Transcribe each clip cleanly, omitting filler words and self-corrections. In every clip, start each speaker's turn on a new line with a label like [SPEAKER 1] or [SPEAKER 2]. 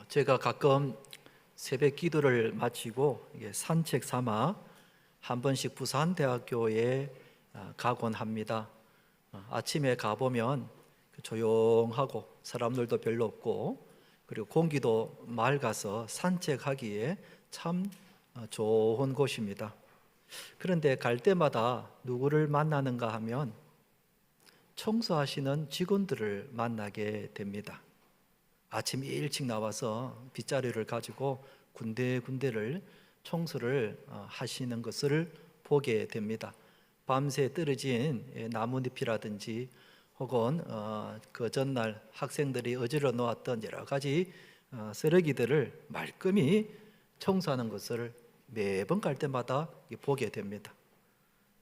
[SPEAKER 1] 제가 가끔 새벽 기도를 마치고 산책 삼아 한 번씩 부산대학교에 가곤 합니다. 아침에 가보면 조용하고 사람들도 별로 없고 그리고 공기도 맑아서 산책하기에 참 좋은 곳입니다. 그런데 갈 때마다 누구를 만나는가 하면 청소하시는 직원들을 만나게 됩니다. 아침 일찍 나와서 빗자루를 가지고 군데군데를 청소를 하시는 것을 보게 됩니다. 밤새 떨어진 나뭇잎이라든지 혹은 그 전날 학생들이 어지러 놓았던 여러 가지 쓰레기들을 말끔히 청소하는 것을 매번 갈 때마다 보게 됩니다.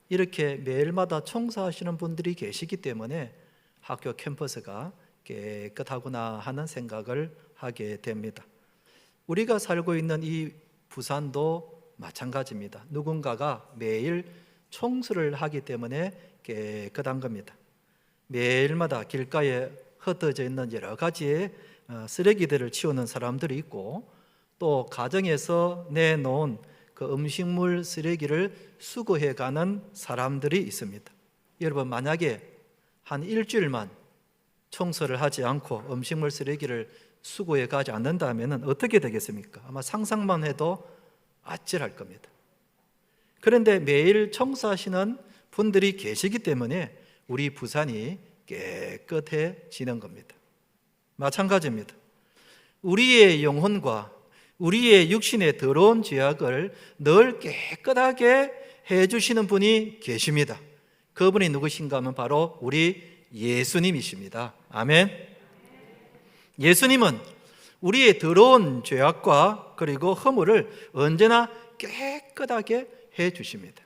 [SPEAKER 1] 이렇게 매일마다 청소하시는 분들이 계시기 때문에 학교 캠퍼스가 깨끗하구나 하는 생각을 하게 됩니다. 우리가 살고 있는 이 부산도 마찬가지입니다. 누군가가 매일 청소를 하기 때문에 깨끗한 겁니다. 매일마다 길가에 흩어져 있는 여러 가지의 쓰레기들을 치우는 사람들이 있고 또 가정에서 내놓은 그 음식물 쓰레기를 수거해가는 사람들이 있습니다. 여러분, 만약에 한 일주일만 청소를 하지 않고 음식물 쓰레기를 수거해 가지 않는다면 어떻게 되겠습니까? 아마 상상만 해도 아찔할 겁니다. 그런데 매일 청소하시는 분들이 계시기 때문에 우리 부산이 깨끗해지는 겁니다. 마찬가지입니다. 우리의 영혼과 우리의 육신의 더러운 죄악을 늘 깨끗하게 해주시는 분이 계십니다. 그분이 누구신가 하면 바로 우리 예수님이십니다. 아멘. 예수님은 우리의 더러운 죄악과 그리고 허물을 언제나 깨끗하게 해주십니다.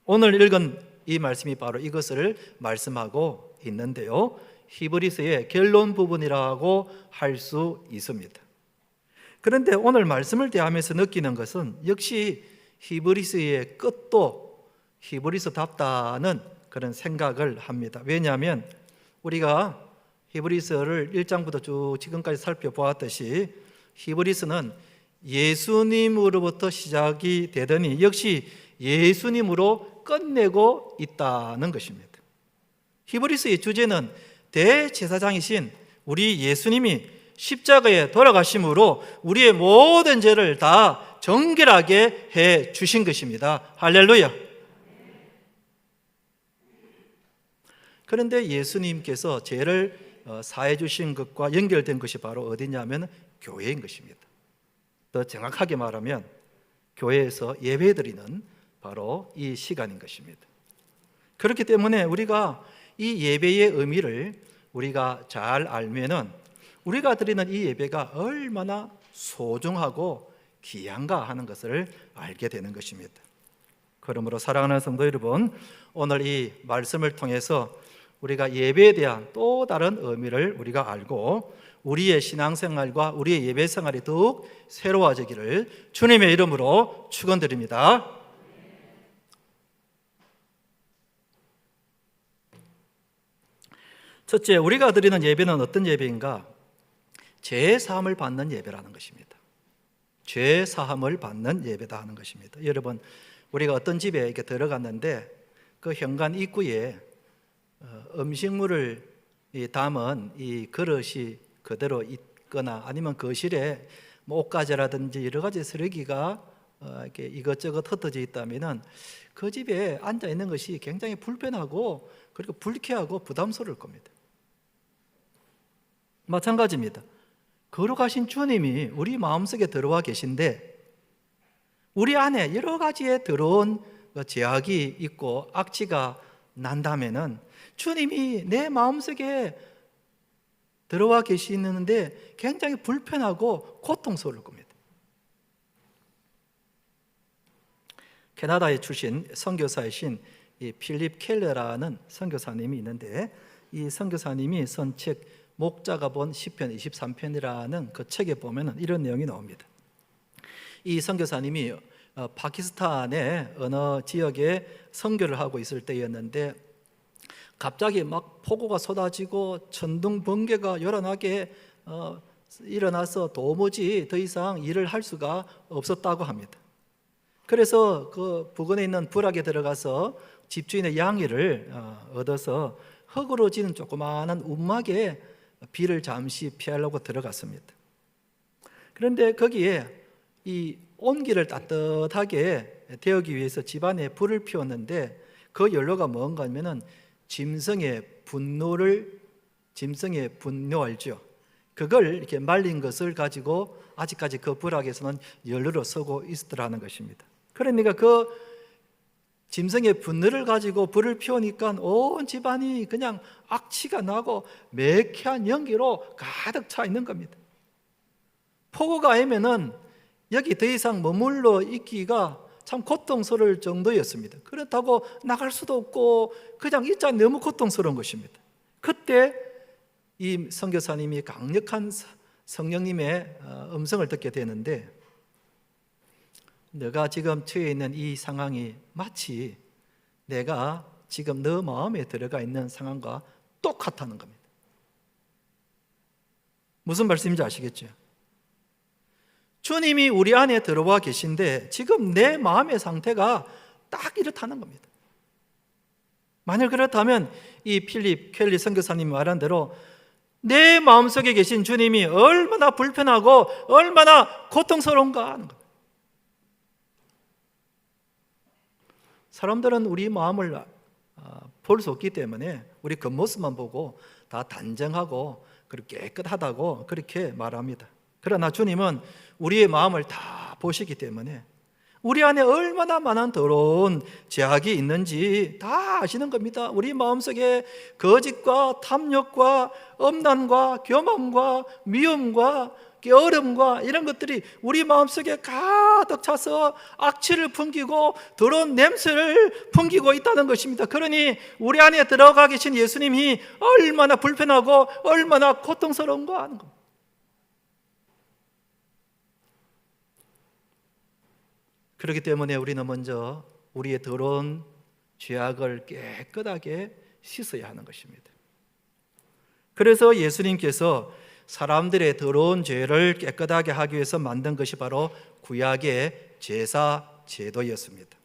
[SPEAKER 1] 오늘 읽은 이 말씀이 바로 이것을 말씀하고 있는데요, 히브리서의 결론 부분이라고 할 수 있습니다. 그런데 오늘 말씀을 대하면서 느끼는 것은 역시 히브리서의 끝도 히브리서답다는 그런 생각을 합니다. 왜냐하면 우리가 히브리서를 1장부터 쭉 지금까지 살펴보았듯이 히브리서는 예수님으로부터 시작이 되더니 역시 예수님으로 끝내고 있다는 것입니다. 히브리서의 주제는 대제사장이신 우리 예수님이 십자가에 돌아가심으로 우리의 모든 죄를 다 정결하게 해 주신 것입니다. 할렐루야. 그런데 예수님께서 죄를 사해 주신 것과 연결된 것이 바로 어디냐면 교회인 것입니다. 더 정확하게 말하면 교회에서 예배드리는 바로 이 시간인 것입니다. 그렇기 때문에 우리가 이 예배의 의미를 우리가 잘 알면은 우리가 드리는 이 예배가 얼마나 소중하고 귀한가 하는 것을 알게 되는 것입니다. 그러므로 사랑하는 성도 여러분, 오늘 이 말씀을 통해서 우리가 예배에 대한 또 다른 의미를 우리가 알고 우리의 신앙생활과 우리의 예배생활이 더욱 새로워지기를 주님의 이름으로 축원드립니다. 첫째, 우리가 드리는 예배는 어떤 예배인가? 죄 사함을 받는 예배라는 것입니다. 죄 사함을 받는 예배다 하는 것입니다. 여러분, 우리가 어떤 집에 이렇게 들어갔는데 그 현관 입구에 음식물을 담은 이 그릇이 그대로 있거나 아니면 거실에 옷가지라든지 여러 가지 쓰레기가 이렇게 이것저것 흩어져 있다면은 그 집에 앉아 있는 것이 굉장히 불편하고 그리고 불쾌하고 부담스러울 겁니다. 마찬가지입니다. 거룩하신 주님이 우리 마음속에 들어와 계신데 우리 안에 여러 가지의 더러운 죄악이 있고 악취가 난다면은 주님이 내 마음속에 들어와 계시는데 굉장히 불편하고 고통스러울 겁니다. 캐나다에 출신 선교사이신 이 필립 켈러라는 선교사님이 있는데 이 선교사님이 쓴 책 목자가 본 시편 23편이라는 그 책에 보면 이런 내용이 나옵니다. 이 선교사님이 파키스탄의 어느 지역에 선교를 하고 있을 때였는데 갑자기 막 폭우가 쏟아지고 천둥 번개가 요란하게 일어나서 도무지 더 이상 일을 할 수가 없었다고 합니다. 그래서 그 부근에 있는 부락에 들어가서 집주인의 양해를 얻어서 흙으로 지은 조그마한 움막에 비를 잠시 피하려고 들어갔습니다. 그런데 거기에 이 온기를 따뜻하게 데우기 위해서 집안에 불을 피웠는데 그 연료가 뭔가 하면은 짐승의 분노 알죠? 그걸 이렇게 말린 것을 가지고 아직까지 그 부락에서는 연료로 쓰고 있더라는 것입니다. 그러니까 그 짐승의 분노를 가지고 불을 피우니까 온 집안이 그냥 악취가 나고 매캐한 연기로 가득 차 있는 겁니다. 폭우가 아니면은 여기 더 이상 머물러 있기가 참 고통스러울 정도였습니다. 그렇다고 나갈 수도 없고 그냥 있자 너무 고통스러운 것입니다. 그때 이 선교사님이 강력한 성령님의 음성을 듣게 되는데, 너가 지금 처해 있는 이 상황이 마치 내가 지금 너 마음에 들어가 있는 상황과 똑같다는 겁니다. 무슨 말씀인지 아시겠죠? 주님이 우리 안에 들어와 계신데 지금 내 마음의 상태가 딱 이렇다는 겁니다. 만약 그렇다면 이 필립 켈리 선교사님이 말한 대로 내 마음속에 계신 주님이 얼마나 불편하고 얼마나 고통스러운가 하는 겁니다. 사람들은 우리 마음을 볼 수 없기 때문에 우리 겉모습만 보고 다 단정하고 그렇게 깨끗하다고 그렇게 말합니다. 그러나 주님은 우리의 마음을 다 보시기 때문에 우리 안에 얼마나 많은 더러운 죄악이 있는지 다 아시는 겁니다. 우리 마음속에 거짓과 탐욕과 엄난과 교만과 미움과 게으름과 이런 것들이 우리 마음속에 가득 차서 악취를 풍기고 더러운 냄새를 풍기고 있다는 것입니다. 그러니 우리 안에 들어가 계신 예수님이 얼마나 불편하고 얼마나 고통스러운가 하는 겁니다. 그렇기 때문에 우리는 먼저 우리의 더러운 죄악을 깨끗하게 씻어야 하는 것입니다. 그래서 예수님께서 사람들의 더러운 죄를 깨끗하게 하기 위해서 만든 것이 바로 구약의 제사 제도였습니다.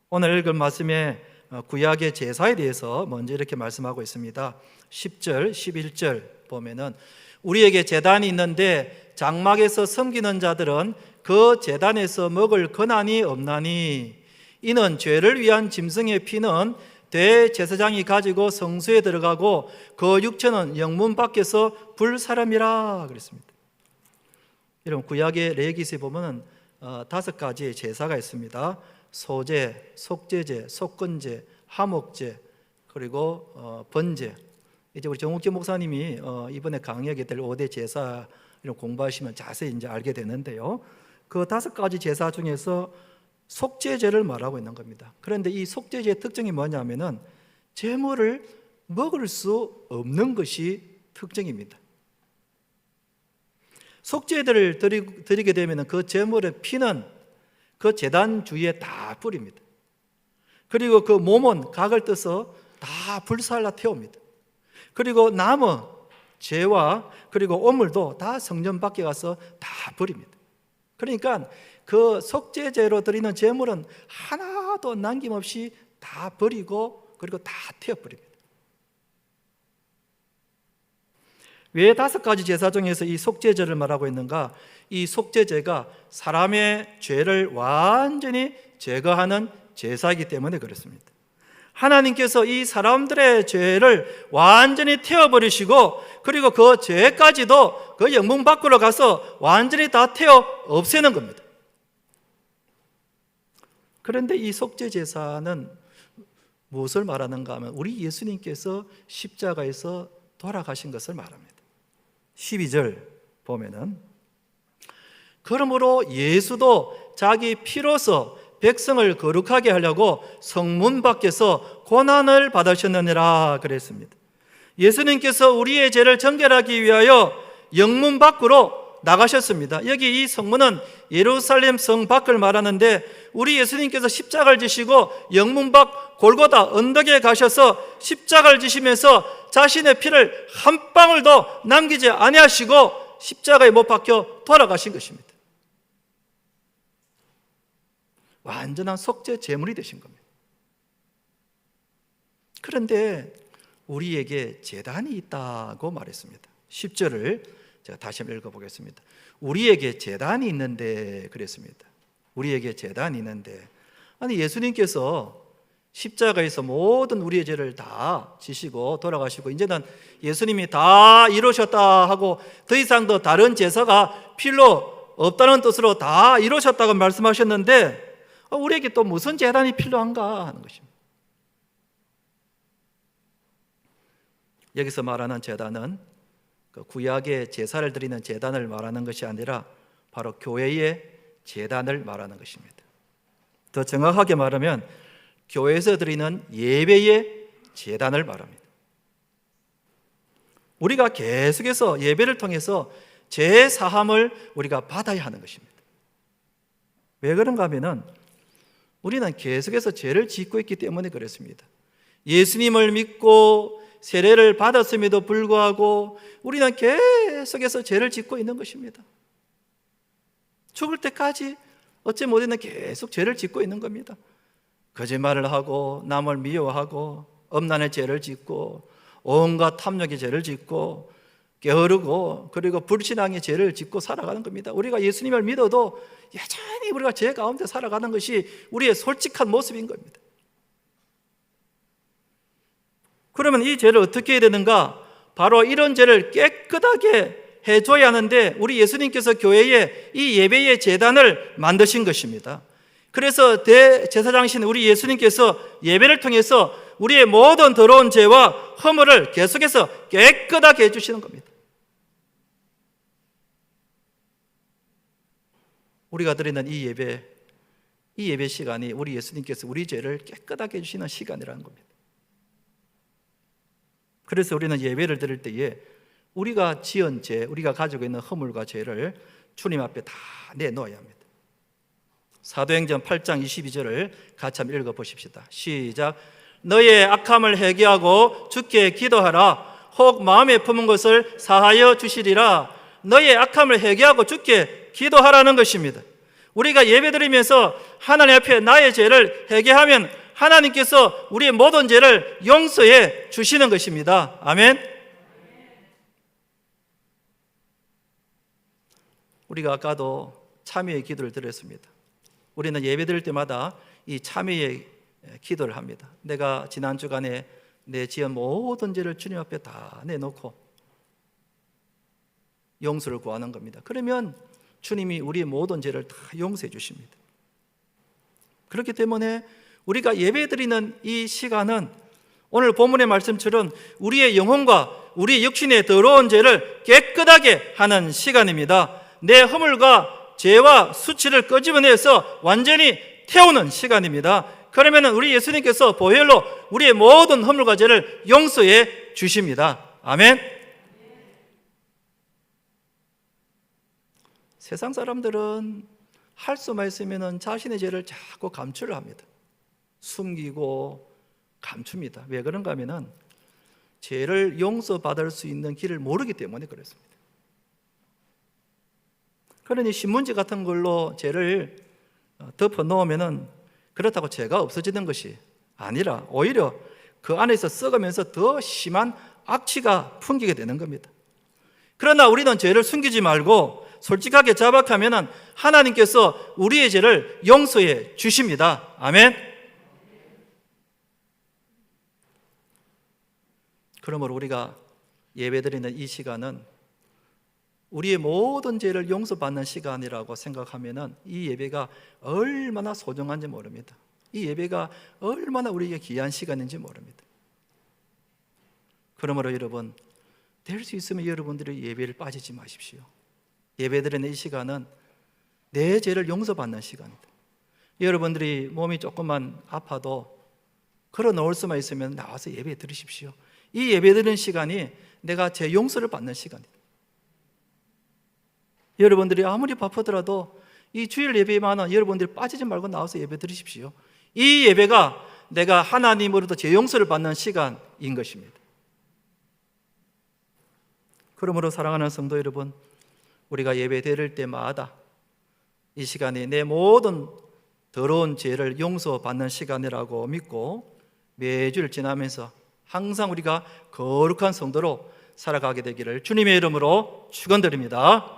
[SPEAKER 1] 오늘 읽은 말씀에 구약의 제사에 대해서 먼저 이렇게 말씀하고 있습니다. 10절, 11절 보면은 우리에게 제단이 있는데 장막에서 섬기는 자들은 그 제단에서 먹을 권한이 없나니 이는 죄를 위한 짐승의 피는 대제사장이 가지고 성소에 들어가고 그 육체는 영문 밖에서 불사람이라 그랬습니다. 여러분 구약의 레위기서에 보면 5가지의 제사가 있습니다. 소제, 속죄제, 속건제, 화목제, 그리고 번제. 이제 우리 정욱재 목사님이 이번에 강의하게 될 5대 제사 이런 공부하시면 자세히 이제 알게 되는데요. 그 5가지 제사 중에서 속죄제를 말하고 있는 겁니다. 그런데 이 속죄제의 특징이 뭐냐면은 제물을 먹을 수 없는 것이 특징입니다. 속죄제를 드리게 되면 그 제물의 피는 그 제단 주위에 다 뿌립니다. 그리고 그 몸은 각을 떠서 다 불살라 태웁니다. 그리고 남은 죄와 그리고 오물도 다 성전 밖에 가서 다 버립니다. 그러니까 그 속죄제로 드리는 제물은 하나도 남김없이 다 버리고 그리고 다 태워버립니다. 왜 5가지 제사 중에서 이 속죄제를 말하고 있는가? 이 속죄제가 사람의 죄를 완전히 제거하는 제사이기 때문에 그렇습니다. 하나님께서 이 사람들의 죄를 완전히 태워버리시고 그리고 그 죄까지도 그 영문 밖으로 가서 완전히 다 태워 없애는 겁니다. 그런데 이 속죄제사는 무엇을 말하는가 하면 우리 예수님께서 십자가에서 돌아가신 것을 말합니다. 12절 보면은 그러므로 예수도 자기 피로서 백성을 거룩하게 하려고 성문 밖에서 고난을 받으셨느니라 그랬습니다. 예수님께서 우리의 죄를 정결하기 위하여 영문 밖으로 나가셨습니다. 여기 이 성문은 예루살렘 성 밖을 말하는데 우리 예수님께서 십자가를 지시고 영문 밖 골고다 언덕에 가셔서 십자가를 지시면서 자신의 피를 한 방울도 남기지 아니하시고 십자가에 못 박혀 돌아가신 것입니다. 완전한 속죄 제물이 되신 겁니다. 그런데 우리에게 제단이 있다고 말했습니다. 10절을 제가 다시 한번 읽어보겠습니다. 우리에게 제단이 있는데 그랬습니다. 우리에게 제단이 있는데, 아니 예수님께서 십자가에서 모든 우리의 죄를 다 지시고 돌아가시고 이제는 예수님이 다 이루셨다 하고 더 이상 더 다른 제사가 필요 없다는 뜻으로 다 이루셨다고 말씀하셨는데 우리에게 또 무슨 제단이 필요한가 하는 것입니다. 여기서 말하는 제단은 그 구약의 제사를 드리는 제단을 말하는 것이 아니라 바로 교회의 제단을 말하는 것입니다. 더 정확하게 말하면 교회에서 드리는 예배의 제단을 말합니다. 우리가 계속해서 예배를 통해서 죄 사함을 우리가 받아야 하는 것입니다. 왜 그런가 하면은 우리는 계속해서 죄를 짓고 있기 때문에 그렇습니다. 예수님을 믿고 세례를 받았음에도 불구하고 우리는 계속해서 죄를 짓고 있는 것입니다. 죽을 때까지 어찌 못해는 계속 죄를 짓고 있는 겁니다. 거짓말을 하고 남을 미워하고 음란의 죄를 짓고 온갖 탐욕의 죄를 짓고 게으르고 그리고 불신앙의 죄를 짓고 살아가는 겁니다. 우리가 예수님을 믿어도 여전히 우리가 죄 가운데 살아가는 것이 우리의 솔직한 모습인 겁니다. 그러면 이 죄를 어떻게 해야 되는가? 바로 이런 죄를 깨끗하게 해줘야 하는데 우리 예수님께서 교회에 이 예배의 제단을 만드신 것입니다. 그래서 대제사장이신 우리 예수님께서 예배를 통해서 우리의 모든 더러운 죄와 허물을 계속해서 깨끗하게 해주시는 겁니다. 우리가 드리는 이 예배 시간이 우리 예수님께서 우리 죄를 깨끗하게 해주시는 시간이라는 겁니다. 그래서 우리는 예배를 드릴 때에 우리가 지은 죄, 우리가 가지고 있는 허물과 죄를 주님 앞에 다 내놓아야 합니다. 사도행전 8장 22절을 같이 한번 읽어보십시다. 시작. 너의 악함을 회개하고 주께 기도하라. 혹 마음에 품은 것을 사하여 주시리라. 너의 악함을 회개하고 주께 기도하라는 것입니다. 우리가 예배드리면서 하나님 앞에 나의 죄를 회개하면 하나님께서 우리의 모든 죄를 용서해 주시는 것입니다. 아멘. 우리가 아까도 참회의 기도를 드렸습니다. 우리는 예배드릴 때마다 이 참회의 기도를 합니다. 내가 지난 주간에 내 지은 모든 죄를 주님 앞에 다 내놓고 용서를 구하는 겁니다. 그러면 주님이 우리의 모든 죄를 다 용서해 주십니다. 그렇기 때문에 우리가 예배드리는 이 시간은 오늘 본문의 말씀처럼 우리의 영혼과 우리의 육신의 더러운 죄를 깨끗하게 하는 시간입니다. 내 허물과 죄와 수치를 끄집어내서 완전히 태우는 시간입니다. 그러면 우리 예수님께서 보혈로 우리의 모든 허물과 죄를 용서해 주십니다. 아멘. 세상 사람들은 할 수만 있으면 자신의 죄를 자꾸 감추려 합니다. 숨기고 감춥니다. 왜 그런가 하면은 죄를 용서받을 수 있는 길을 모르기 때문에 그렇습니다. 그러니 신문지 같은 걸로 죄를 덮어 놓으면은 그렇다고 죄가 없어지는 것이 아니라 오히려 그 안에서 썩으면서 더 심한 악취가 풍기게 되는 겁니다. 그러나 우리는 죄를 숨기지 말고 솔직하게 자박하면은 하나님께서 우리의 죄를 용서해 주십니다. 아멘. 그러므로 우리가 예배드리는 이 시간은 우리의 모든 죄를 용서받는 시간이라고 생각하면은 이 예배가 얼마나 소중한지 모릅니다. 이 예배가 얼마나 우리에게 귀한 시간인지 모릅니다. 그러므로 여러분, 될 수 있으면 여러분들이 예배를 빠지지 마십시오. 예배드리는 이 시간은 내 죄를 용서받는 시간입니다. 여러분들이 몸이 조금만 아파도 걸어 놓을 수만 있으면 나와서 예배 드리십시오. 이 예배 드리는 시간이 내가 죄 용서를 받는 시간입니다. 여러분들이 아무리 바쁘더라도 이 주일 예배만은 여러분들이 빠지지 말고 나와서 예배 드리십시오. 이 예배가 내가 하나님으로부터 죄 용서를 받는 시간인 것입니다. 그러므로 사랑하는 성도 여러분, 우리가 예배 드릴 때마다 이 시간이 내 모든 더러운 죄를 용서받는 시간이라고 믿고 매주를 지나면서 항상 우리가 거룩한 성도로 살아가게 되기를 주님의 이름으로 축원드립니다.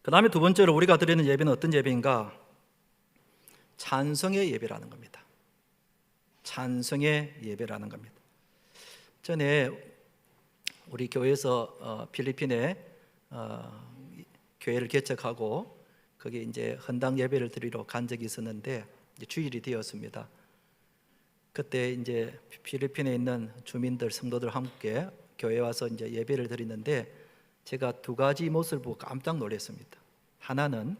[SPEAKER 1] 그 다음에 두 번째로 우리가 드리는 예배는 어떤 예배인가? 찬송의 예배라는 겁니다. 찬송의 예배라는 겁니다. 전에 우리 교회에서 필리핀에 교회를 개척하고 거기 이제 헌당 예배를 드리러 간 적이 있었는데 이제 주일이 되었습니다. 그때 이제 필리핀에 있는 주민들 성도들 함께 교회에 와서 이제 예배를 드리는데 제가 두 가지 모습을 보고 깜짝 놀랐습니다. 하나는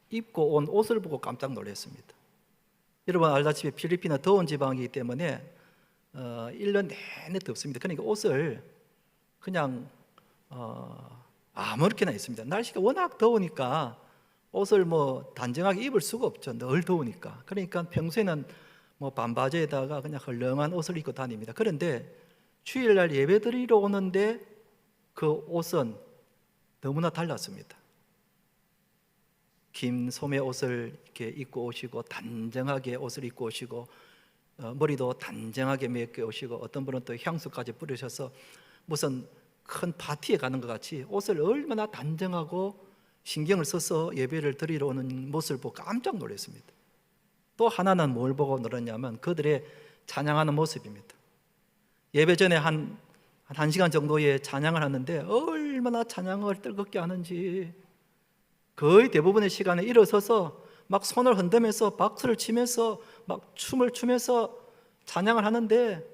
[SPEAKER 1] 입고 온 옷을 보고 깜짝 놀랐습니다. 여러분 알다시피 필리핀은 더운 지방이기 때문에 1년 내내 덥습니다. 그러니까 옷을 그냥 아무렇게나 입습니다. 날씨가 워낙 더우니까 옷을 뭐 단정하게 입을 수가 없죠. 늘 더우니까. 그러니까 평소에는 뭐 반바지에다가 그냥 헐렁한 옷을 입고 다닙니다. 그런데 주일날 예배드리러 오는데 그 옷은 너무나 달랐습니다. 긴 소매 옷을 이렇게 입고 오시고 단정하게 옷을 입고 오시고 머리도 단정하게 메고 오시고 어떤 분은 또 향수까지 뿌리셔서 무슨 큰 파티에 가는 것 같이 옷을 얼마나 단정하고 신경을 써서 예배를 드리러 오는 모습을 보고 깜짝 놀랐습니다. 또 하나는 뭘 보고 놀랐냐면 그들의 찬양하는 모습입니다. 예배 전에 한 1시간 정도의 찬양을 하는데 얼마나 찬양을 뜨겁게 하는지 거의 대부분의 시간에 일어서서 막 손을 흔들면서 박수를 치면서 막 춤을 추면서 찬양을 하는데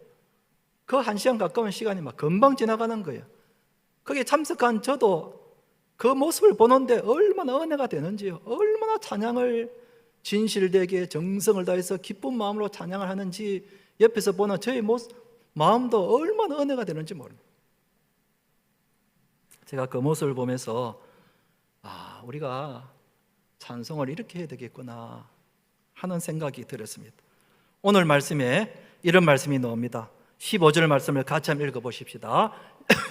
[SPEAKER 1] 그 1시간 가까운 시간이 막 금방 지나가는 거예요. 거기에 참석한 저도 그 모습을 보는데 얼마나 은혜가 되는지요. 얼마나 찬양을 진실되게 정성을 다해서 기쁜 마음으로 찬양을 하는지 옆에서 보는 저의 마음도 얼마나 은혜가 되는지 모릅니다. 제가 그 모습을 보면서 우리가 찬송을 이렇게 해야 되겠구나 하는 생각이 들었습니다. 오늘 말씀에 이런 말씀이 나옵니다. 15절 말씀을 같이 한번 읽어보십시다.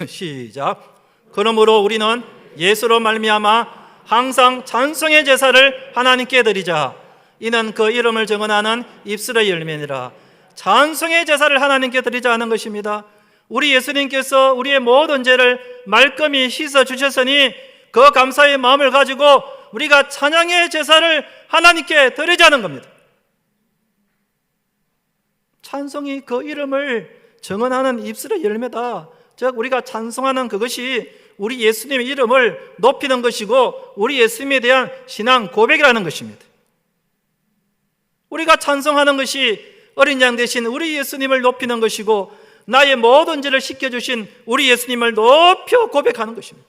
[SPEAKER 1] 시작. 그러므로 우리는 예수로 말미암아 항상 찬송의 제사를 하나님께 드리자. 이는 그 이름을 증언하는 입술의 열매니라. 찬송의 제사를 하나님께 드리자 하는 것입니다. 우리 예수님께서 우리의 모든 죄를 말끔히 씻어 주셨으니 그 감사의 마음을 가지고 우리가 찬양의 제사를 하나님께 드리자는 겁니다. 찬송이 그 이름을 증언하는 입술의 열매다. 즉 우리가 찬송하는 그것이 우리 예수님의 이름을 높이는 것이고 우리 예수님에 대한 신앙 고백이라는 것입니다. 우리가 찬송하는 것이 어린 양 대신 우리 예수님을 높이는 것이고 나의 모든 죄를 씻겨주신 우리 예수님을 높여 고백하는 것입니다.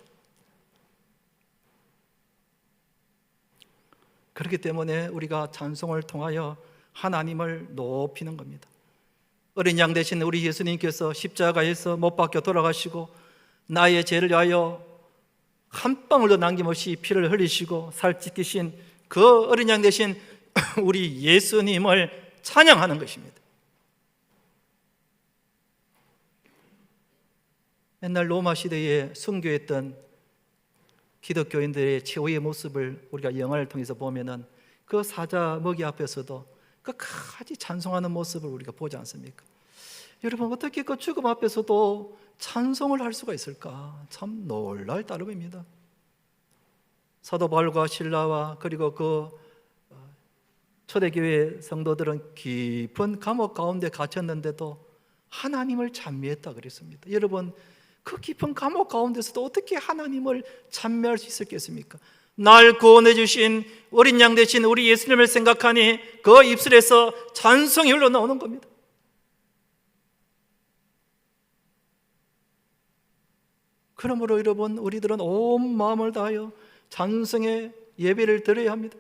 [SPEAKER 1] 그렇기 때문에 우리가 찬송을 통하여 하나님을 높이는 겁니다. 어린 양 대신 우리 예수님께서 십자가에서 못 박혀 돌아가시고 나의 죄를 위하여 한 방울도 남김없이 피를 흘리시고 살 찢기신 그 어린 양 대신 우리 예수님을 찬양하는 것입니다. 옛날 로마 시대에 순교했던 기독교인들의 최후의 모습을 우리가 영화를 통해서 보면은 그 사자 먹이 앞에서도 끝까지 찬송하는 모습을 우리가 보지 않습니까? 여러분 어떻게 그 죽음 앞에서도 찬송을 할 수가 있을까? 참 놀랄 따름입니다. 사도 바울과 실라와 그리고 그 초대교회 성도들은 깊은 감옥 가운데 갇혔는데도 하나님을 찬미했다 그랬습니다. 여러분 그 깊은 감옥 가운데서도 어떻게 하나님을 찬미할 수 있었겠습니까? 날 구원해 주신 어린 양 대신 우리 예수님을 생각하니 그 입술에서 찬송이 흘러나오는 겁니다. 그러므로 여러분 우리들은 온 마음을 다하여 찬송의 예배를 드려야 합니다.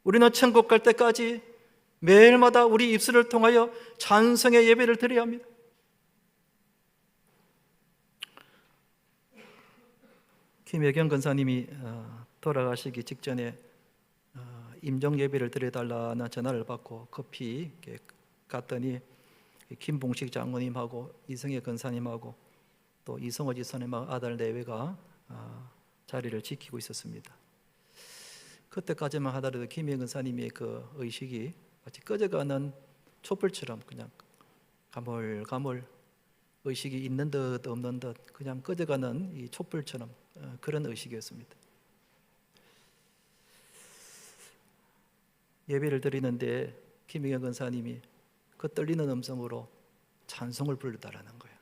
[SPEAKER 1] 우리는 천국 갈 때까지 매일마다 우리 입술을 통하여 찬송의 예배를 드려야 합니다. 김혜경 권사님이 돌아가시기 직전에 임종 예배를 드려달라는 전화를 받고 급히 갔더니 김봉식 장로님하고 이성애 권사님하고 또 이성호 지사님 아들 내외가 자리를 지키고 있었습니다. 그때까지만 하더라도 김혜 권사님의 그 의식이 마치 꺼져가는 촛불처럼 그냥 가물가물 의식이 있는 듯 없는 듯 그냥 꺼져가는 이 촛불처럼 그런 의식이었습니다. 예배를 드리는데 김혜경 권사님이 그 떨리는 음성으로 찬송을 부르다라는 거예요.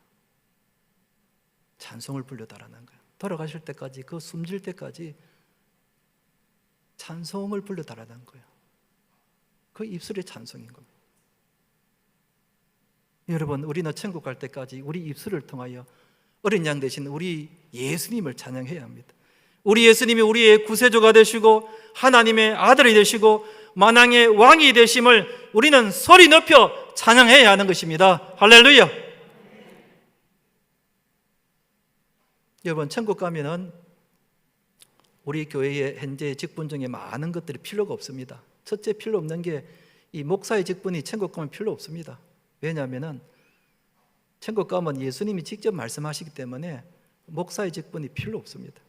[SPEAKER 1] 찬송을 부르다라는 거예요. 돌아가실 때까지 그 숨질 때까지 찬송을 부르다라는 거예요. 그 입술의 찬송인 겁니다. 여러분, 우리는 천국 갈 때까지 우리 입술을 통하여 어린 양 되신 우리 예수님을 찬양해야 합니다. 우리 예수님이 우리의 구세주가 되시고 하나님의 아들이 되시고 만왕의 왕이 되심을 우리는 소리 높여 찬양해야 하는 것입니다. 할렐루야. 여러분, 천국 가면은 우리 교회의 현재 직분 중에 많은 것들이 필요가 없습니다. 첫째, 필요 없는 게 이 목사의 직분이 천국 가면 필요 없습니다. 왜냐하면 천국 가면 예수님이 직접 말씀하시기 때문에 목사의 직분이 필요 없습니다.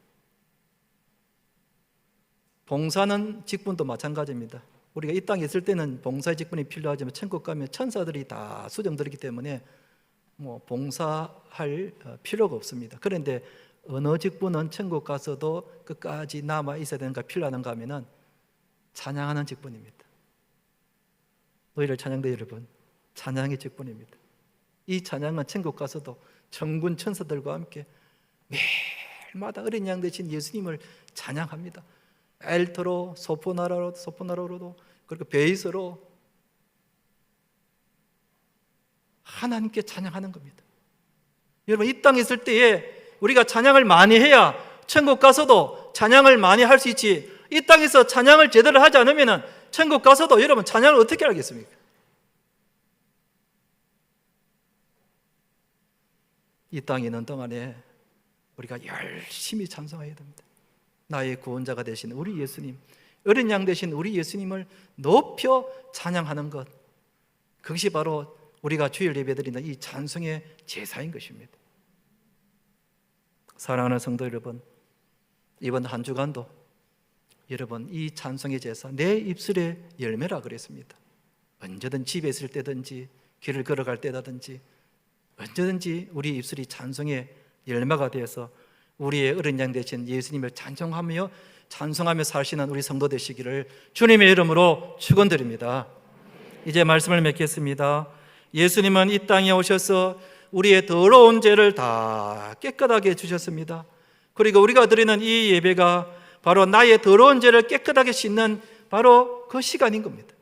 [SPEAKER 1] 봉사는 직분도 마찬가지입니다. 우리가 이 땅에 있을 때는 봉사의 직분이 필요하지만 천국 가면 천사들이 다 수정되기 때문에 봉사할 필요가 없습니다. 그런데 어느 직분은 천국 가서도 끝까지 남아 있어야 되는가 필요한가 하면은 찬양하는 직분입니다. 너희를 찬양대 여러분, 찬양의 직분입니다. 이 찬양은 천국 가서도 천군 천사들과 함께 매일마다 어린 양 되신 예수님을 찬양합니다. 엘토로 소포나로로도 그리고 베이스로 하나님께 찬양하는 겁니다. 여러분, 이 땅에 있을 때에 우리가 찬양을 많이 해야 천국 가서도 찬양을 많이 할 수 있지, 이 땅에서 찬양을 제대로 하지 않으면 천국 가서도 여러분 찬양을 어떻게 하겠습니까? 이 땅에 있는 동안에 우리가 열심히 찬송해야 됩니다. 나의 구원자가 되신 우리 예수님, 어린 양 되신 우리 예수님을 높여 찬양하는 것, 그것이 바로 우리가 주일 예배드리는 이 찬송의 제사인 것입니다. 사랑하는 성도 여러분, 이번 한 주간도 여러분 이 찬송의 제사, 내 입술의 열매라 그랬습니다. 언제든 집에 있을 때든지 길을 걸어갈 때라든지 언제든지 우리 입술이 찬송의 열매가 되어서 우리의 어린 양 되신 예수님을 찬송하며 사시는 우리 성도 되시기를 주님의 이름으로 축원드립니다. 이제 말씀을 맺겠습니다. 예수님은 이 땅에 오셔서 우리의 더러운 죄를 다 깨끗하게 해주셨습니다. 그리고 우리가 드리는 이 예배가 바로 나의 더러운 죄를 깨끗하게 씻는 바로 그 시간인 겁니다.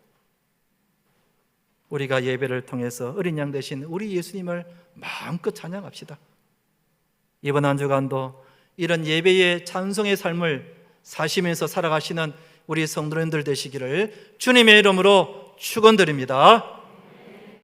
[SPEAKER 1] 우리가 예배를 통해서 어린 양 되신 우리 예수님을 마음껏 찬양합시다. 이번 한 주간도 이런 예배의 찬송의 삶을 사시면서 살아가시는 우리 성도님들 되시기를 주님의 이름으로 축원드립니다.